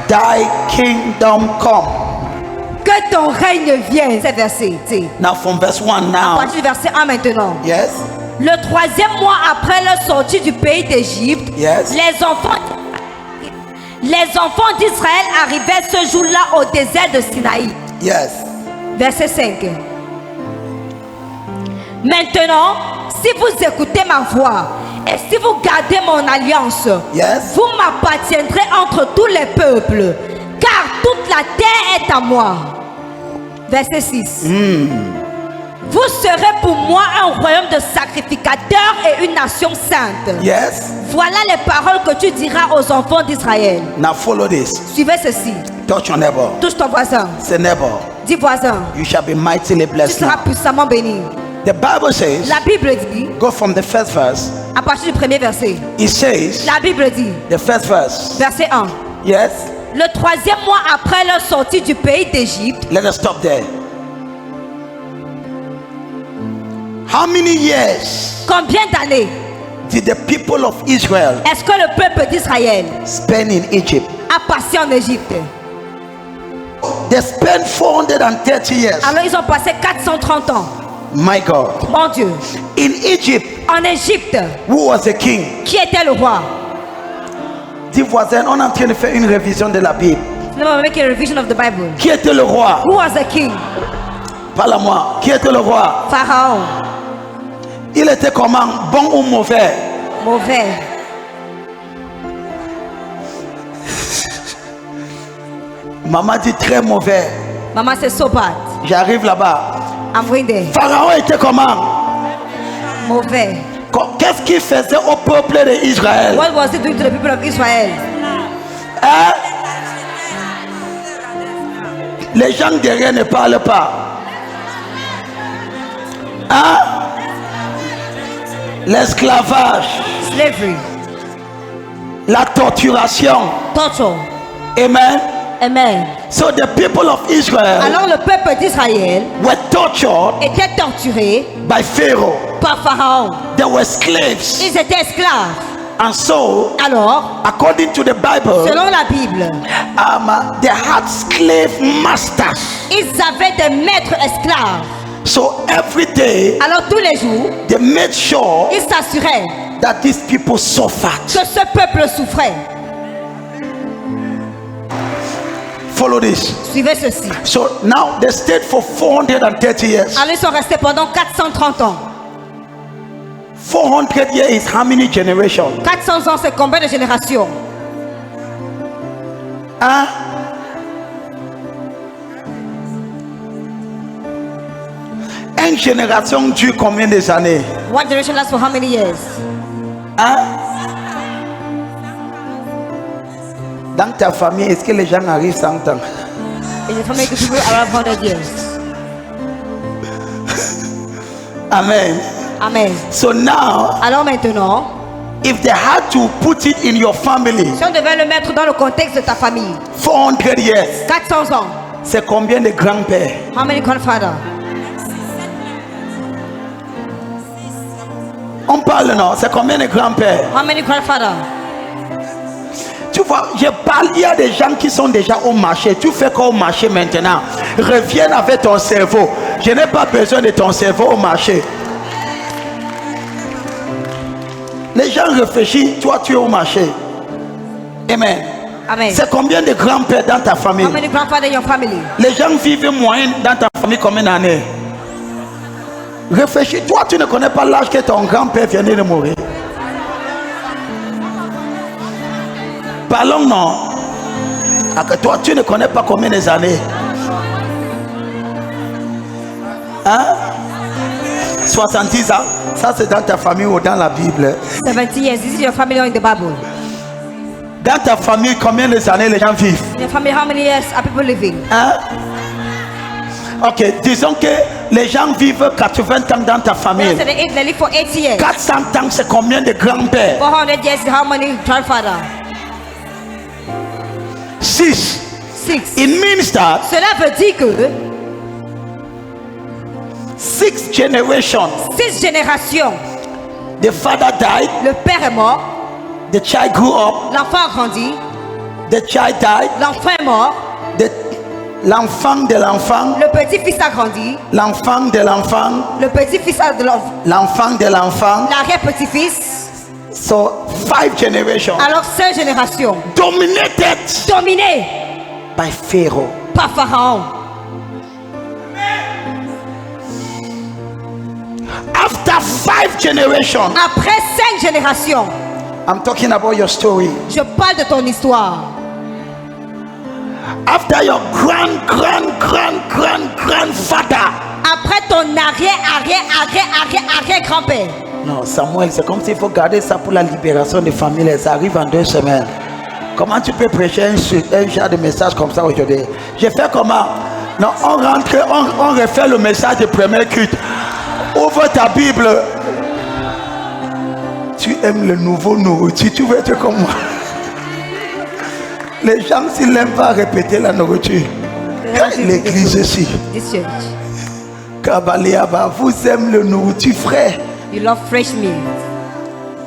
Thy kingdom come. Que ton règne vienne. C'est verset. Now from verse 1 À now. partir du verset 1 maintenant. Yes. Le 3e mois après leur sortie du pays d'Égypte, Yes. les enfants d'Israël arrivaient ce jour-là au désert de Sinaï. Yes. Verset 5. Maintenant, si vous écoutez ma voix et si vous gardez mon alliance, Yes. vous m'appartiendrez entre tous les peuples, car toute la terre est à moi. Verset 6. Vous serez pour moi un royaume de sacrificateurs et une nation sainte. Yes. Voilà les paroles que tu diras aux enfants d'Israël. Now follow this. Suivez ceci. Touch your neighbor. Touche ton voisin. Say neighbor. Dis voisin. You shall be mightily Tu blessed seras now. puissamment béni. The Bible says, La Bible dit, go from the first verse. à partir du premier verset, It says, la Bible dit, the first verse. verset 1. Yes. Le 3e mois après leur sortie du pays d'Égypte, Let us stop there. How many years combien d'années did the people of Israel est-ce que le peuple d'Israël spend in Egypt? a passé en Égypte? They spent 430 years. Alors ils ont passé 430 ans. My God. Mon Dieu. In Egypt, En Égypte, who was the king? qui était le roi? Dis voisin, on est en train de faire une révision de la Bible. Let me make a revision of the Bible. Qui était le roi? Who was the king? Parle à moi. Qui était le roi? Pharaon. Il était comment? Bon ou mauvais? Mauvais. Maman dit très mauvais. Maman, c'est so bad. J'arrive là-bas. I'm going there. Pharaon était comment? Mauvais. Qu'est-ce qu'il faisait au peuple d'Israël? What was he doing to the people of Israel? Hein? Les gens derrière ne parlent pas. Hein? L'esclavage, Slavery. la torturation. Torture. Amen. Amen. So the people of Israel Alors le peuple d'Israël were tortured était torturé by Pharaoh. par Pharaon. They were slaves. Ils étaient esclaves. And so, Alors, according to the Bible, selon la Bible, they had slave masters. ils avaient des maîtres esclaves. So every day, Alors tous les jours, they made sure ils s'assuraient that these people suffered. que ce peuple souffrait. Follow this. Suivez ceci. So now they stayed for 430 years. Alors ils sont restés pendant 430 ans. 400 years is how many generations? 400 ans, c'est combien de générations? Hein? Une génération dure combien de années? One generation lasts for how many years? Hein? Dans ta famille, est-ce que les gens arrivent 100 ans? In the family, the people around 100 years. Amen. Amen. So now, Alors maintenant, if they had to put it in your family, si on devait le mettre dans le contexte de ta famille, 400 years, 400 ans, c'est combien de grands-pères? how many grandfathers? On parle non, c'est combien de grands-pères? How many grandfathers? Tu vois, je parle, il y a des gens qui sont déjà au marché. Tu fais quoi au marché maintenant? Reviens avec ton cerveau. Je n'ai pas besoin de ton cerveau au marché. Les gens réfléchissent, toi tu es au marché. Amen. Amen. C'est combien de grands-pères dans ta famille? How many grandfathers in your family? Les gens vivent moyen dans ta famille combien d'années? Réfléchis, toi tu ne connais pas l'âge que ton grand-père vient de mourir. Parlons non. Que toi tu ne connais pas combien des années. Hein? 70 ans. Ça c'est dans ta famille ou dans la Bible. 70 years. This is your family or in the Bible? Dans ta famille, combien de années les gens vivent? In your family, how many years are people living? Hein? Ok, disons que les gens vivent 80 ans dans ta famille. Let's say they live for 80 years. 400 ans, c'est combien de grands-pères? 400 years is how many grandfathers? 6. 6. It means that Cela veut dire que 6 generations. 6 générations. The father died, Le père est mort, the child grew up, l'enfant a grandi, The child died. L'enfant est mort. L'enfant de l'enfant. Le petit-fils a grandi. L'enfant de l'enfant. Le petit-fils a de l'enfant. L'enfant de l'enfant. L'arrière-petit-fils. So 5 generations. Alors 5 générations. Dominated Dominées by Pharaoh. par Pharaon. After 5 generations. Après 5 générations. I'm talking about your story. Je parle de ton histoire. After your grandfather. Après ton arrière-grand-père. Non, Samuel, c'est comme s'il faut garder ça pour la libération des familles. Ça arrive en 2 semaines. Comment tu peux prêcher un genre de message comme ça aujourd'hui? J'ai fait comment? Non, on rentre, on refait le message du premier culte. Ouvre ta Bible. Tu aimes le nouveau nourriture, tu veux être comme moi. Les gens, s'ils n'aiment pas répéter la nourriture, l'église ici, Kabaliaba, vous aimez le nourriture frais. You love fresh meat.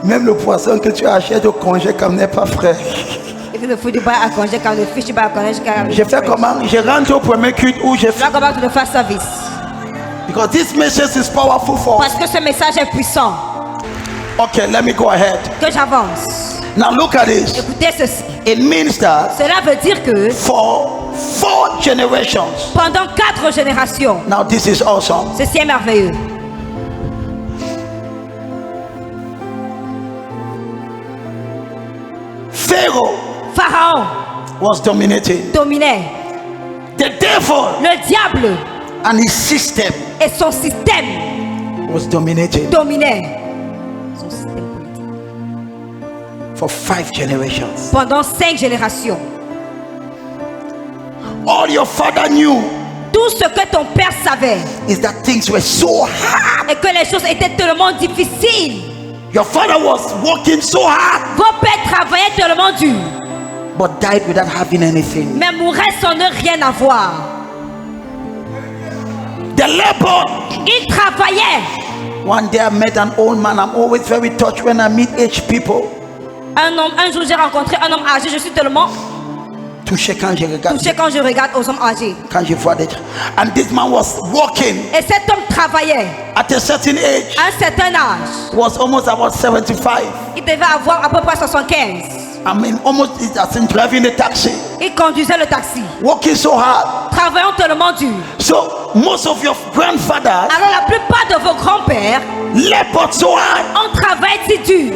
Même le poisson que tu achètes au congé comme n'est pas frais. Even the food you buy at congé, the fish you buy at congé, J'ai fait comment? Je rentre au premier culte où j'ai fait. Go back to the first service. Because this message is powerful for us. Parce que ce message est puissant. Okay, let me go ahead. Que j'avance. Now look at this. Écoutez ceci. It means that Cela veut dire que for 4 generations. pendant 4 générations. Now this is awesome. Ceci est merveilleux. Pharaon was dominating. dominait. The devil Le diable and his system et son système was dominating dominaient. Son système politique. for 5 generations. Pendant 5 générations. All your father knew Tout ce que ton père savait is that things were so hard. et que les choses étaient tellement difficiles. Your father was working so hard, Vos pères travaillaient tellement dur, but died without having anything. mais mouraient sans ne rien avoir. The leper. Ils travaillaient. One day I met an old man. I'm always very touched when I meet aged people. Un jour j'ai rencontré un homme âgé. Je suis tellement Touché quand je regarde. touchée quand je regarde aux hommes âgés. Quand je vois des. And this man was working Et cet homme travaillait at a certain age. à un certain âge. Was almost about 75. Il devait avoir à peu près 75. I mean, almost as in driving a taxi. Il conduisait le taxi. Working so hard. Travaillant tellement dur. So most of your grandfathers Alors la plupart de vos grands-pères labored so hard ont travaillé si dur,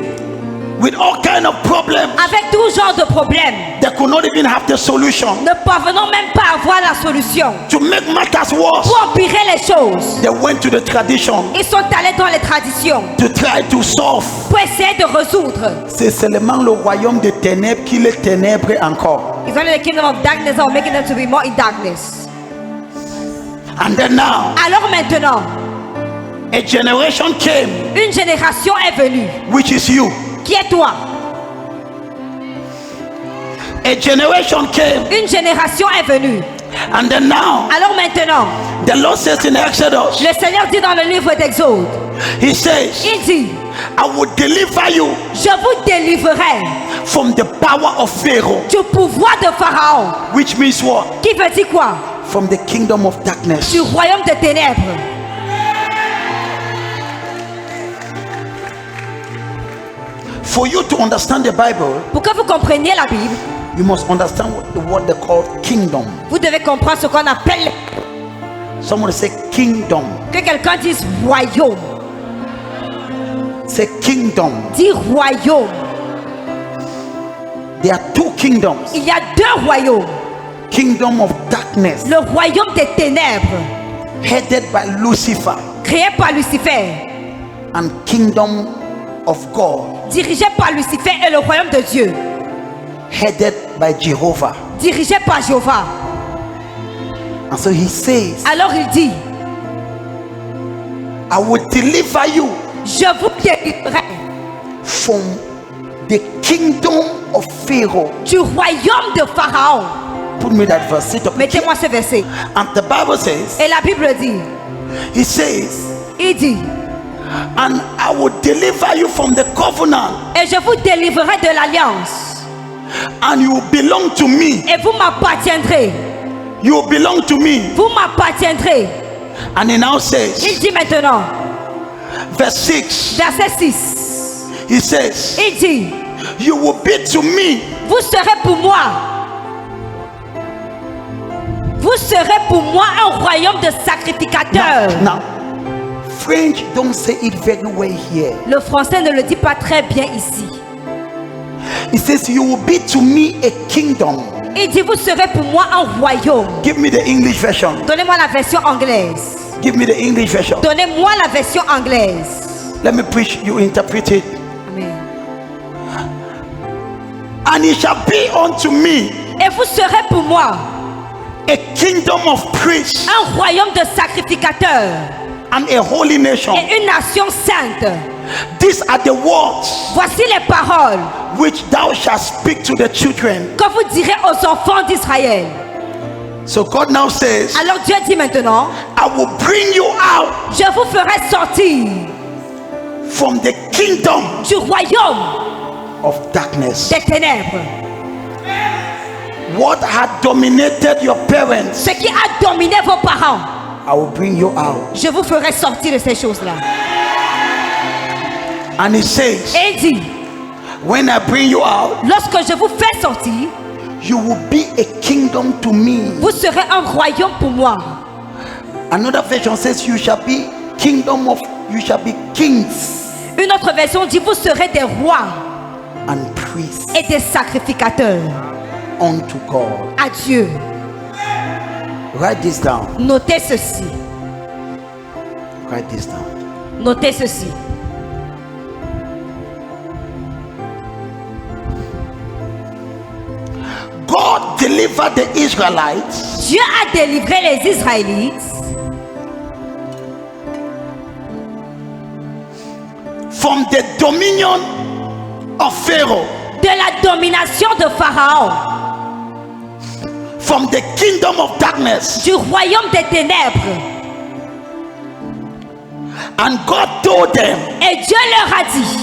with all kind of problems. avec tout genre de problèmes, They could not even have the solution. ne parvenant même pas à avoir la solution. To make matters worse, Pour empirer les choses, they went to the tradition ils sont allés dans les traditions to try to solve. pour essayer de résoudre. C'est seulement le royaume des ténèbres qui les ténèbres encore. It's only the kingdom of darkness that will make them to be more in darkness. And then now, Alors maintenant, a generation came, une génération est venue. which is you. Qui est toi? A generation came, Une génération est venue. and then now, Alors maintenant, the Lord says in Exodus, le Seigneur dit dans le livre d'Exode, He says, il dit, I will deliver you je vous délivrerai from the power of Pharaoh, du pouvoir de Pharaon. which means what? Qui veut dire quoi? From the kingdom of darkness. Du royaume des ténèbres. For you to understand the Bible, Pour que vous compreniez la Bible, you must understand what they call kingdom. vous devez comprendre ce qu'on appelle, Someone say kingdom. que quelqu'un dise royaume. Say kingdom. Dis royaume. There are 2 kingdoms. Il y a 2 royaumes. Kingdom of darkness, Le royaume des ténèbres, headed by Lucifer, créé par Lucifer, and kingdom of God, dirigé par Lucifer, et le royaume de Dieu, headed by Jehovah. dirigé par Jéhovah. And so he says, Alors il dit, I will deliver you je vous délivrerai from the kingdom of Pharaoh. du royaume de Pharaon. Put me that verse. Sit up. Mettez-moi ce verset. And the Bible says, Et la Bible dit, he says, il dit, and I will deliver you from the covenant et je vous délivrerai de l'alliance And you belong to me. Et vous m'appartiendrez. You belong to me. Vous m'appartiendrez. And he now Il says, dit maintenant, verse 6, verset 6, he says, il dit, you will be to me. vous serez pour moi. Vous serez pour moi un royaume de sacrificateurs. Now, French don't say it very well here. Le français ne le dit pas très bien ici. It says, you will be to me a kingdom. Il dit, vous serez pour moi un royaume. Give me the English version. Donnez-moi la version anglaise. Give me the English version. Donnez-moi la version anglaise. Let me preach, you interpret it. Amen. And it shall be unto me Et vous serez pour moi a kingdom of priests un royaume de sacrificateurs and a holy nation. et une nation sainte. These are the words Voici les paroles which thou shalt speak to the children. que vous direz aux enfants d'Israël. So God now says, Alors Dieu dit maintenant, I will bring you out je vous ferai sortir from the kingdom du royaume of darkness. des ténèbres. What had dominated your parents, Ce qui a dominé vos parents, I will bring you out. je vous ferai sortir de ces choses-là. And he says, Et il dit, when I bring you out, lorsque je vous fais sortir, you will be a kingdom to me. vous serez un royaume pour moi. Another version says, you shall be kings Une autre version dit, vous serez des rois and priests et des sacrificateurs unto God. à Dieu. Write this down. Notez ceci. Write this down. Notez ceci. God delivered the Israelites Dieu a délivré les Israélites from the dominion of Pharaoh, de la domination de Pharaon, from the kingdom of darkness. du royaume des ténèbres. And God told them, Et Dieu leur a dit,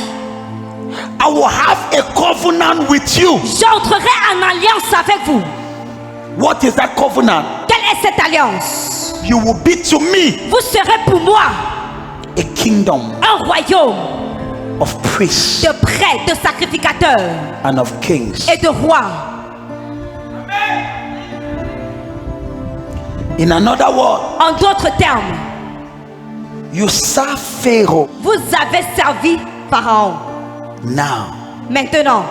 I will have a covenant with you. j'entrerai en alliance avec vous. What is that covenant? Quelle est cette alliance? You will be to me Vous serez pour moi a kingdom un royaume of priests de prêtres, de sacrificateurs and of kings. et de rois. In another word, En d'autres termes, you serve Pharaoh. vous avez servi Pharaon. Now Maintenant,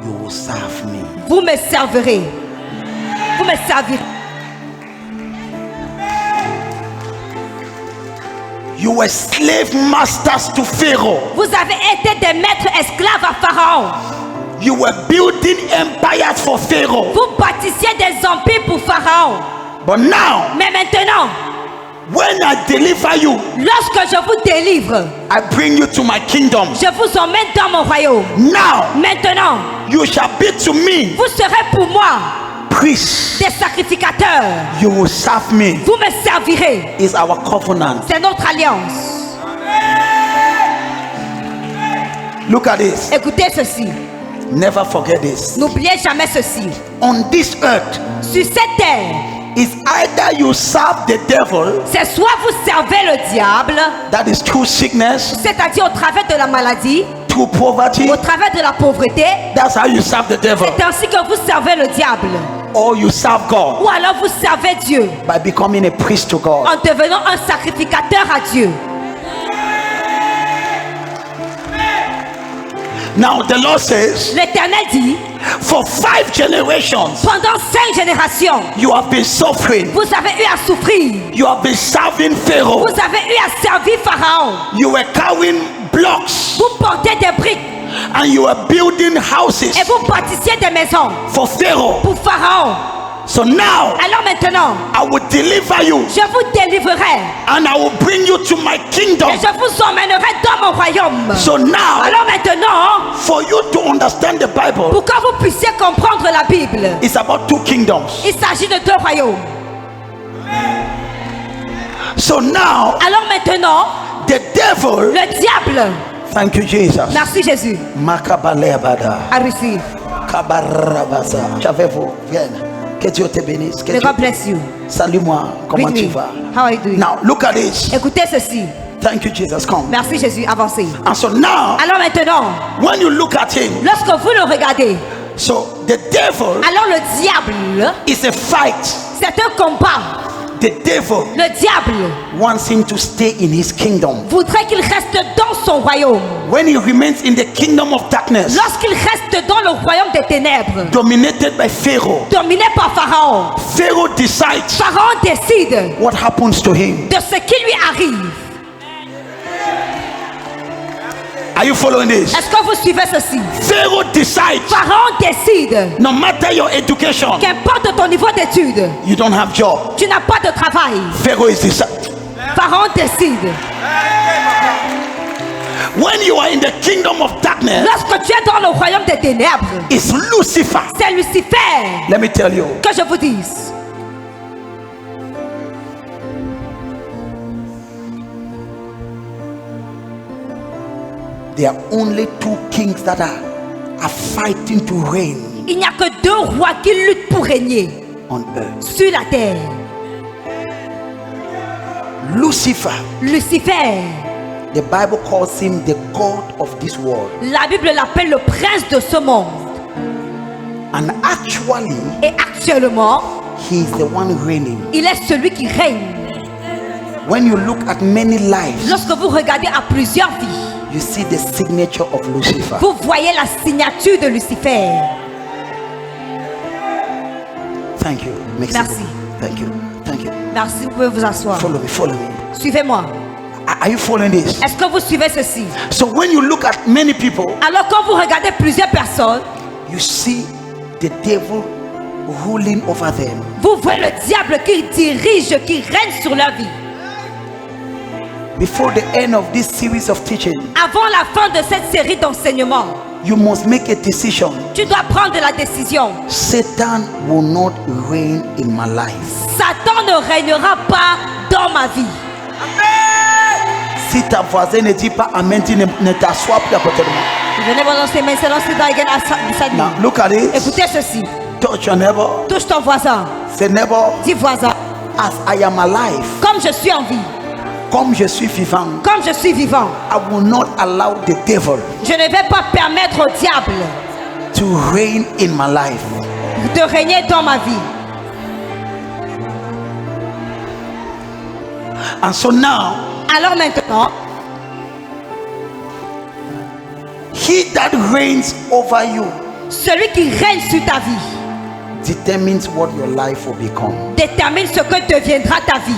you will serve me. vous me servirez. Vous me servirez. You were slave masters to Pharaoh. Vous avez été des maîtres esclaves à Pharaon. You were building empires for Pharaoh. Vous bâtissiez des empires pour Pharaon. But now, Mais maintenant, when I deliver you, lorsque je vous délivre, I bring you to my kingdom. je vous emmène dans mon royaume. Now, Maintenant, you shall be to me vous serez pour moi priests. des sacrificateurs. You will serve me. Vous me servirez. Is our covenant. C'est notre alliance. Look at this. Écoutez ceci. Never forget this. N'oubliez jamais ceci. On this earth, Sur cette terre, is either you serve the devil, c'est soit vous servez le diable, that is through sickness, c'est-à-dire au travers de la maladie, through poverty, au travers de la pauvreté. that's how you serve the devil. C'est ainsi que vous servez le diable. Or you serve God Ou alors vous servez Dieu by becoming a priest to God. en devenant un sacrificateur à Dieu. Now the Lord says, L'Éternel dit, for 5 generations, pendant 5 générations, you have been suffering. vous avez eu à souffrir. You have been serving Pharaoh. Vous avez eu à servir Pharaon. You were carrying blocks Vous portez des briques and you were building houses et vous bâtissiez des maisons for Pharaoh. pour Pharaon. So now Alors maintenant, I will deliver you je vous délivrerai and I will bring you to my kingdom. et je vous emmènerai dans mon royaume. So now, Alors maintenant, for you to understand the Bible, pour que vous puissiez comprendre la Bible, it's about 2 kingdoms. il s'agit de 2 royaumes. So now, Alors maintenant, the devil, le diable, thank you Jesus, merci Jésus, Makabalebada, a reçu. Makabarabasa. J'avais vous. Viens. Que Dieu te bénisse. Que May Dieu... God bless you. Salue-moi. Comment Greet tu me. vas? How are you doing? Now, look at this. Écoutez ceci. Thank you, Jesus. Come. Merci Jésus, avancez. And so now, Alors maintenant, when you look at him, lorsque vous le regardez, so the devil alors le diable, is a fight. c'est un combat. The devil Le diable wants him to stay in his kingdom. voudrait qu'il reste dans son royaume. When he remains in the kingdom of darkness, Lorsqu'il reste dans le royaume des ténèbres, dominated by Pharaoh, dominé par Pharaon, Pharaoh decides Pharaon décide what happens to him. de ce qui lui arrive. Are you following this? Est-ce que vous suivez ceci? Pharaoh decides, Pharaon décide, no matter your education, qu'importe ton niveau d'études, you don't have job. tu n'as pas de travail. Pharaoh is decided. Pharaon décide. When you are in the kingdom of darkness, Lorsque tu es dans le royaume des ténèbres, it's Lucifer. c'est Lucifer. Let me tell you, Que je vous dise, there are only two kings that are fighting to reign il n'y a que deux rois qui luttent pour régner on earth. sur la terre. Lucifer, Lucifer, the Bible calls him the God of this world. la Bible l'appelle le prince de ce monde. And actually, Et actuellement, he is the one reigning. il est celui qui règne. When you look at many lives, Lorsque vous regardez à plusieurs vies, you see the signature of Lucifer. vous voyez la signature de Lucifer. Thank you. Mexico. Merci. Thank you. Thank you. Merci, vous pouvez vous asseoir. Follow me. Follow me. Suivez-moi. Are you following this? Est-ce que vous suivez ceci? So when you look at many people, Alors quand vous regardez plusieurs personnes, you see the devil ruling over them. vous voyez le diable qui dirige, qui règne sur leur vie. Before the end of this series of teaching, Avant la fin de cette série d'enseignements, you must make a decision. tu dois prendre la décision. Satan will not reign in my life. Satan ne régnera pas dans ma vie. Si ta voisine ne dit pas Amen, tu ne t'assois plus à côté de moi. Venez voir ces mains, c'est sit down again beside me. Now look at it. Écoutez ceci. Touch your neighbor. Touche ton voisin. Say neighbor, Dis voisin. as I am alive, Comme je suis en vie, comme je suis vivant, comme je suis vivant, I will not allow the devil je ne vais pas permettre au diable to reign in my life. de régner dans ma vie. And so now, Alors maintenant, he that reigns over you celui qui règne sur ta vie determines what your life will become. détermine ce que deviendra ta vie.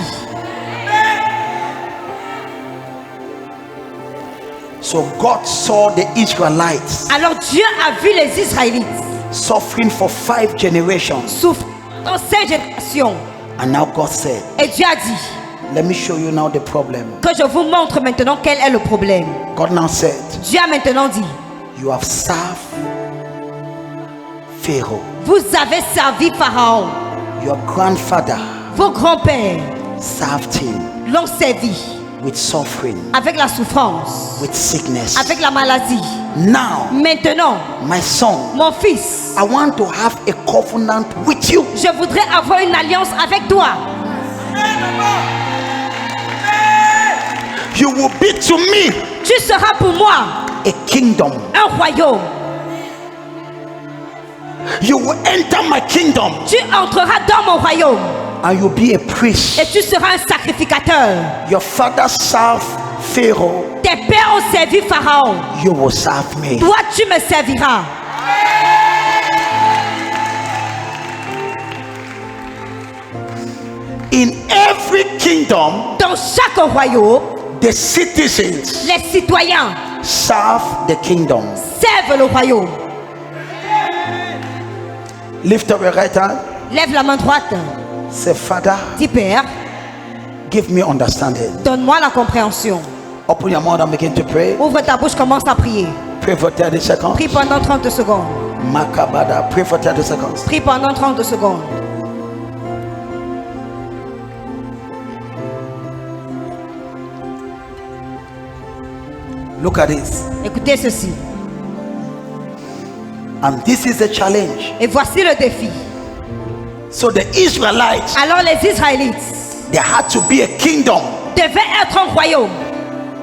So God saw the Israelites Alors Dieu a vu les Israélites suffering for 5 generations. souffrir dans 5 générations. And now God said, Et Dieu a dit let me show you now the problem. que je vous montre maintenant quel est le problème. God now said, Dieu a maintenant dit, you have served Pharaoh. vous avez servi Pharaon. Your grandfather Vos grands-pères served him l'ont servi with suffering, avec la souffrance, with sickness. avec la maladie. Now, Maintenant, my son, mon fils, I want to have a covenant with you. je voudrais avoir une alliance avec toi. You will be to me Tu seras pour moi a kingdom. un royaume. You will enter my kingdom Tu entreras dans mon royaume and you'll be a priest. et tu seras un sacrificateur. Your father served Pharaoh, Tes pères ont servi Pharaon. you will serve me. Toi, tu me serviras. In every kingdom, Dans chaque royaume, the citizens les citoyens serve the kingdom. servent le royaume. Lift up your right hand. Lève la main droite. Say, Father, Dis Père, give me understanding. donne-moi la compréhension. Open your mouth and begin to pray. Ouvre ta bouche, commence à prier. Pray for 30 seconds. Prie pendant 30 secondes. Makabada. Pray for 30 seconds. Prie pendant 30 secondes. Look at this. Écoutez ceci. And this is the challenge. Et voici le défi. So the Israelites, Alors les Israélites there had to be a kingdom. devaient être un royaume.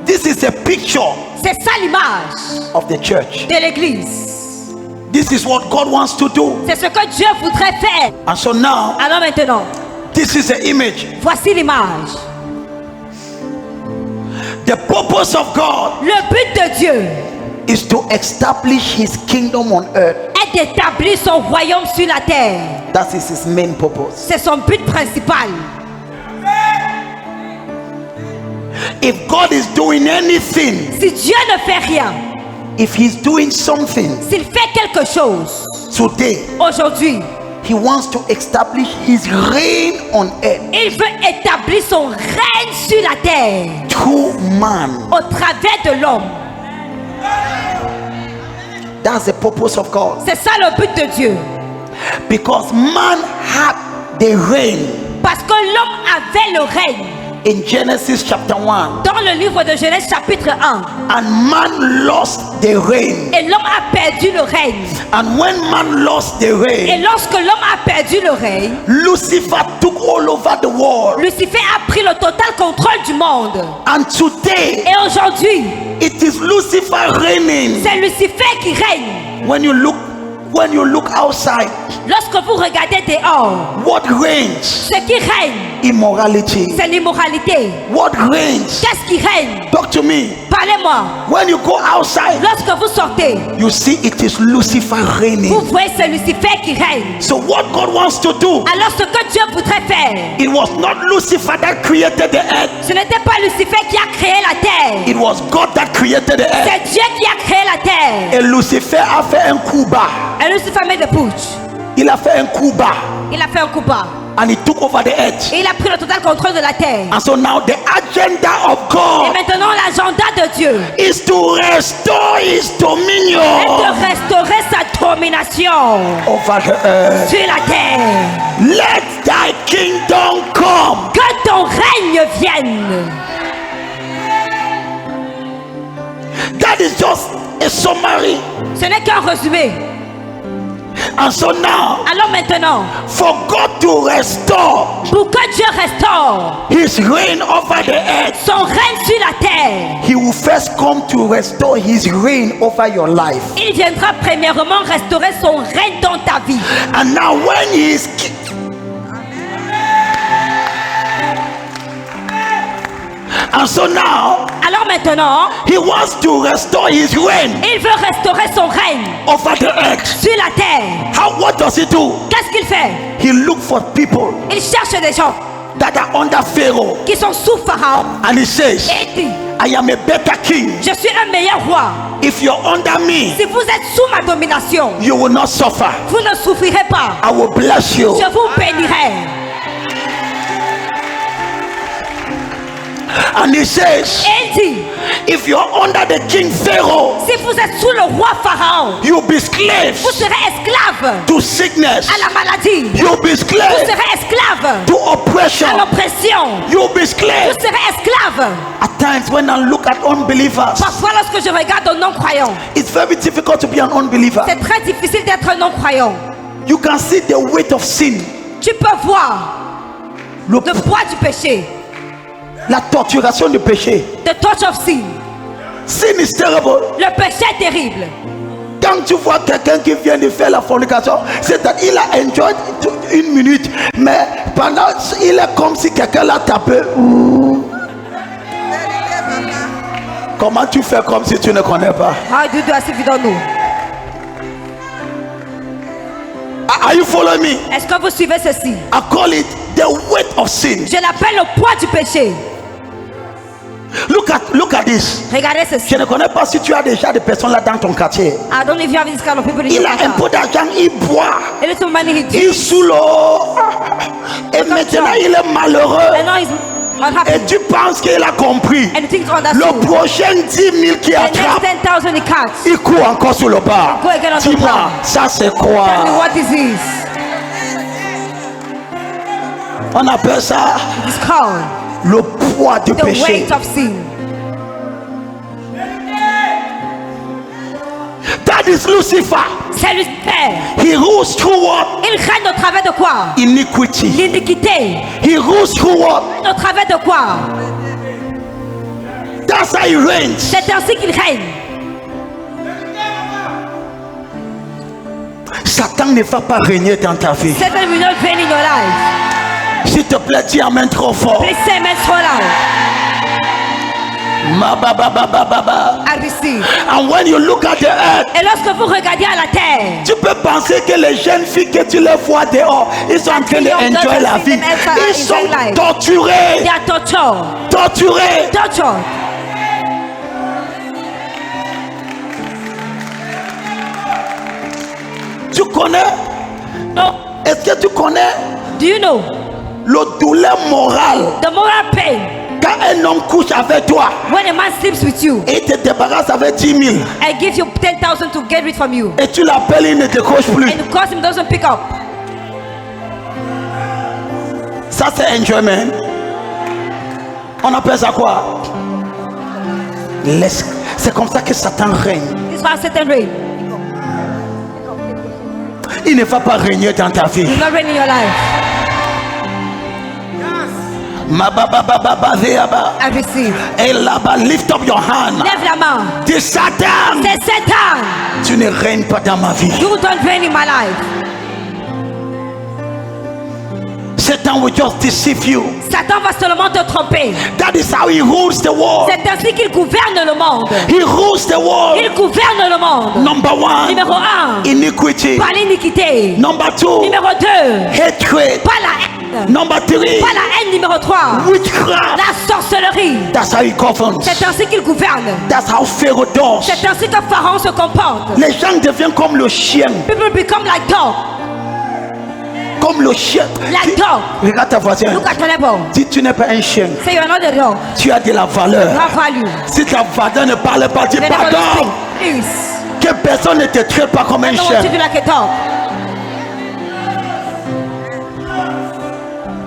This is a picture C'est ça l'image of the church. de l'église. This is what God wants to do. C'est ce que Dieu voudrait faire. And so now, Alors maintenant, this is the image. voici l'image. The purpose of God Le but de Dieu is to establish his kingdom on earth. est d'établir son royaume sur la terre. That is his main purpose. C'est son but principal. If God is doing anything, Si Dieu ne fait rien, if he's doing something s'il fait quelque chose today, aujourd'hui, he wants to establish his reign on earth il veut établir son règne sur la terre through man. au travers de l'homme. That's the purpose of God. C'est ça le but de Dieu. Because man had the reign Parce que l'homme avait le règne. in Genesis chapter 1, Dans le livre de Genèse chapitre 1. and man lost the reign. Et l'homme a perdu le règne. And when man lost the Et reign, lorsque l'homme a perdu le règne, Lucifer took all over the world. Lucifer a pris le total contrôle du monde. And today, Et aujourd'hui, it is Lucifer reigning. c'est Lucifer qui règne. When you look outside, Lorsque vous regardez dehors, what reigns? ce qui règne, Immorality. c'est l'immoralité. What reigns? Qu'est-ce qui règne? Talk to me. Parlez-moi. When you go outside, Lorsque vous sortez, you see it is Lucifer vous reigning. voyez c'est Lucifer qui règne. So what God wants to do, Alors ce que Dieu voudrait faire, it was not Lucifer that created the earth. ce n'était pas Lucifer qui a créé la terre. It was God that created the earth. C'est Dieu qui a créé la terre. Et Lucifer a fait un coup bas. Et Lucifer met des pouches. Il a fait un coup bas. Il a fait un coup bas. And he took over the earth. Et il a pris le total contrôle de la terre. And so now the agenda of Et God maintenant l'agenda de Dieu is to restore his est dominion de restaurer sa domination over the earth. sur la terre. Let thy kingdom come. Que ton règne vienne. That is just a summary. Ce n'est qu'un résumé. And so now, Alors maintenant, for God to restore pour que Dieu restaure his reign over the earth, son règne sur la terre, he will first come to restore his reign over your life. il viendra premièrement restaurer son règne dans ta vie. And now when he is and so now Alors maintenant, he wants to restore his reign il veut restaurer son règne over the earth. sur la terre. What does he do? Qu'est-ce qu'il fait? He look for people Il cherche des gens that are under Pharaoh, qui sont sous Pharaon and he says, et il dit, I am a better king. je suis un meilleur roi. If you're under me, Si vous êtes sous ma domination, you will not suffer. vous ne souffrirez pas. I will bless you. Je vous bénirai. And he says, Et il dit, if you're under the king Pharaoh, si vous êtes sous le roi Pharaon, you'll be slaves vous serez esclaves to sickness. à la maladie. You'll be Vous slaves serez esclaves to oppression. à l'oppression. You'll be Vous slaves. serez esclaves. At times when I look at unbelievers, Parfois, lorsque je regarde un non-croyant, it's very difficult to be an unbeliever. c'est très difficile d'être un non-croyant. You can see the weight of sin, Tu peux voir le- le poids du péché, la torturation du péché. the touch of sin. Sin is terrible. Le péché est terrible. Quand tu vois quelqu'un qui vient de faire la fornication, c'est qu'il a enjoyé une minute, mais pendant, il est comme si quelqu'un l'a tapé. Comment tu fais comme si tu ne connais pas? How do you do as if you don't know? Are you following me? Est-ce que vous suivez ceci? I call it the weight of sin. Je l'appelle le poids du péché. Look at this. Regardez ceci. Je ne connais pas si tu as déjà des personnes là dans ton quartier. I don't know if you have this kind of people in Il your a un quarter. peu d'argent, il boit, A little money he il did. sous l'eau. Et maintenant il est malheureux. And now he's unhappy. Et tu penses qu'il a compris. And he thinks Le understood. prochain 10 000 qui The next attrape, 10,000 he cuts. il court encore sur le bar. Go again on the Dis-moi, bar. ça c'est Tell me quoi? what this is. On appelle ça It's called le poids du the péché. weight of sin. That is Lucifer. C'est Lucifer. He rules through what? Il règne au travers de quoi? Iniquity. L'iniquité. He rules through what? Au travers de quoi? That's how he reigns. C'est ainsi qu'il règne. Satan ne va pas régner dans ta vie. Satan will not reign in your life. S'il te plaît, dis amen trop fort. Please say amen so loud. Ma ba ba ba ba ba ba. I receive. And when you look at the earth, Et lorsque vous regardez à la terre, tu peux penser que les jeunes filles que tu les vois dehors, ils sont en train d'enjoyer la vie. Ils sont torturés. they are tortured. Torturés. Tortured. Tu connais? No. Est-ce que tu connais Do you know le douleur morale the moral pain quand un homme couche avec toi when a man sleeps with you et te débarrasse avec 10 000 and gives you 10,000 to get rid from you, et tu l'appelles, il ne te coche plus? and you call him, doesn't pick up? Ça c'est enjoyment. On appelle ça quoi? C'est comme ça que Satan règne. This is why Satan reign. Il ne va pas régner dans ta vie. He will not reign in your life. Ma ba ba ba ba ba ba. I receive. Et là-bas, lift up your hand. Lève la main. Dis Satan, C'est Satan. tu ne règnes pas dans ma vie. You don't reign in my life. Satan will just deceive you. Satan va seulement te tromper. That is how he rules the world. C'est ainsi qu'il gouverne le monde. He rules the world. Il gouverne le monde. Number one, Numéro 1, iniquity. par l'iniquité. Number two, Numéro 2, hatred. pas la haine. Number three, Pas la haine. Numéro 3, witchcraft. la sorcellerie. That's how he governs. C'est ainsi qu'il gouverne. That's how Pharaoh does. C'est ainsi que Pharaon se comporte. Les gens deviennent comme le chien. People become like dog. Comme le chien. Like dog. Regarde ta voisine. Look at your neighbor. Si tu n'es pas un chien, Say you are not a dog. tu as de la valeur. You have value. Si ta voisine ne parle pas, dis The neighbor don't pardon. speak. Please. Que personne ne te traite pas comme un I don't chien. want you to be like a dog.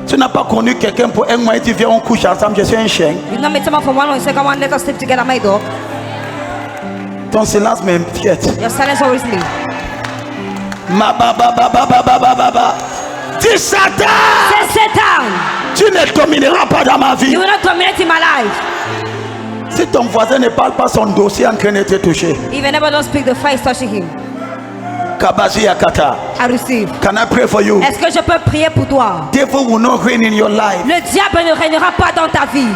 Tu n'as pas connu quelqu'un pour un mois et tu viens, on couche ensemble, je suis un chien. You know, meet someone for 1 month and say, come on, let us sleep together, my dog. Ton silence m'inquiète. Your silence always leave. Ma ba ba ba ba ba ba ba ba ba. Dis Satan, C'est Satan. tu ne domineras pas dans ma vie. You will not dominate in my life. Si ton voisin ne parle pas, son dossier est en train de te toucher. If you never don't speak, the fire is touching him. Kabazi Yakata. I receive. Can I pray for you? Est-ce que je peux prier pour toi? Devil will not reign in your life. Le diable ne régnera pas dans ta vie.